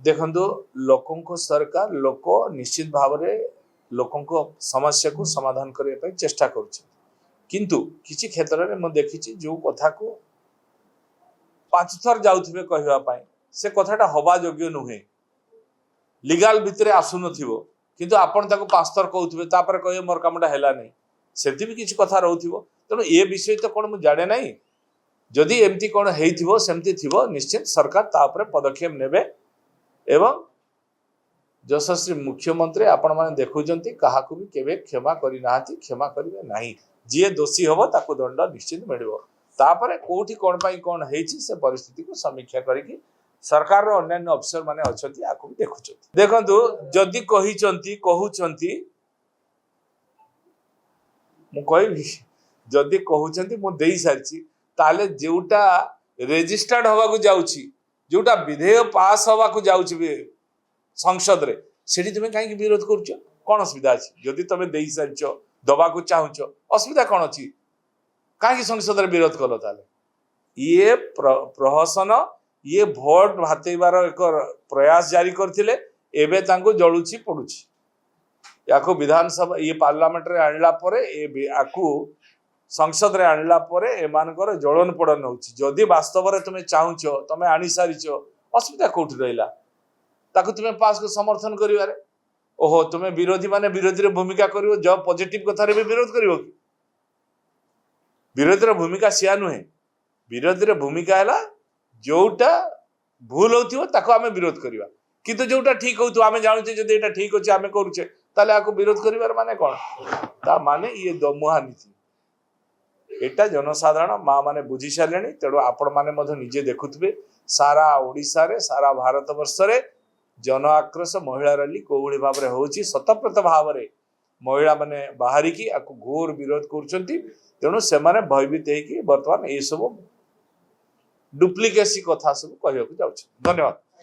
देखंतु लोकों सरकार लोक निश्चित भाव लोकों समस्या को समाधान करने चेष्टा करुच्छ किंतु किसी क्षेत्र में मुझे देखी जो कथा को 5 थर जाउथिबे कहवाई से कथाटा हवा योग्य नुहे लीगल भितर आसुन किंतु आपण ताको 5 थर कहउथिबे तापर कहे मोर कामटा हैला नहीं सेति भी किसी कथा रहउथिबो तेणु ए विषय तो कौन मुझे जाने नहीं जदि एमती कौन हेइथिबो सेमती थिबो निश्चित सरकार ता उपरे पदक्षेप नेबे एवं यशस्वी मुख्यमंत्री आपण माने देखुचंती काहाकू भी केबे क्षमा करि नाहंती क्षमा करिवे नाही जे दोषी हबो ताको दंड निश्चित मिलिबो तापरे कोठी कोन पाई कोन हेछि से परिस्थिति को समीक्षा करिकि सरकार रो अन्य अफसर माने अछंती आकू देखुचंती देखंतु जदि कहिचंती कहउचंती मु कहबी जदि कहउचंती मु देई सारची ताले जेउटा रेजिस्टर्ड हवा को जाउची जोटा विधेय पास हवा को जाउची संसद रे सेठी तुमे काहे विरोध करछ कोन असुविधा अछि जदि तमे देई सारछ दबा को चाहुछ असुविधा कोन अछि काहे संसद रे विरोध कलो ताले ये प्रहसन ये भोट भातेबार एक प्रयास जारी करथिले एबे तांको जळुची पडुची याको विधानसभा ये पार्लियामेंट रे आणला परे ए आकू संसद रे आणला परे एमानकर जळन पडन होउची जदि वास्तव रे तुमे चाहुछ तमे आनी सारिछ असुविधा कोठी रहिला ताको तुमे पास को समर्थन करिवारे ओहो तुमे विरोधी माने विरोधी रे भूमिका करिवो जब पॉजिटिव कथा रे भी विरोध करिवो कि विरोधी रे भूमिका सिया नुहे विरोधी रे भूमिका हैला जोटा भूल होथिवो ताको आमे विरोध करिवा किंतु जोटा ठीक होथु आमे जानुचे जदि एटा ठीक होचे आमे करूचे ताले आको विरोध करिवार माने कोन ता माने ये दोमुहा नीति एटा जनसाधारण माँ माने बुझी सारे तेणु आपण माने मधे निजे देखुथिबे सारा ओडिसा रे सारा भारत वर्ष रे जन आक्रोश महिला रैली कोउली भाव रे होची शतप्रत भाव रे महिला माने बाहरी की आको घोर विरोध करछंती तेणु से माने भयभीत हेकी वर्तमान ए सब डुप्लिकेसी कथा सब कहया को जाउछ धन्यवाद।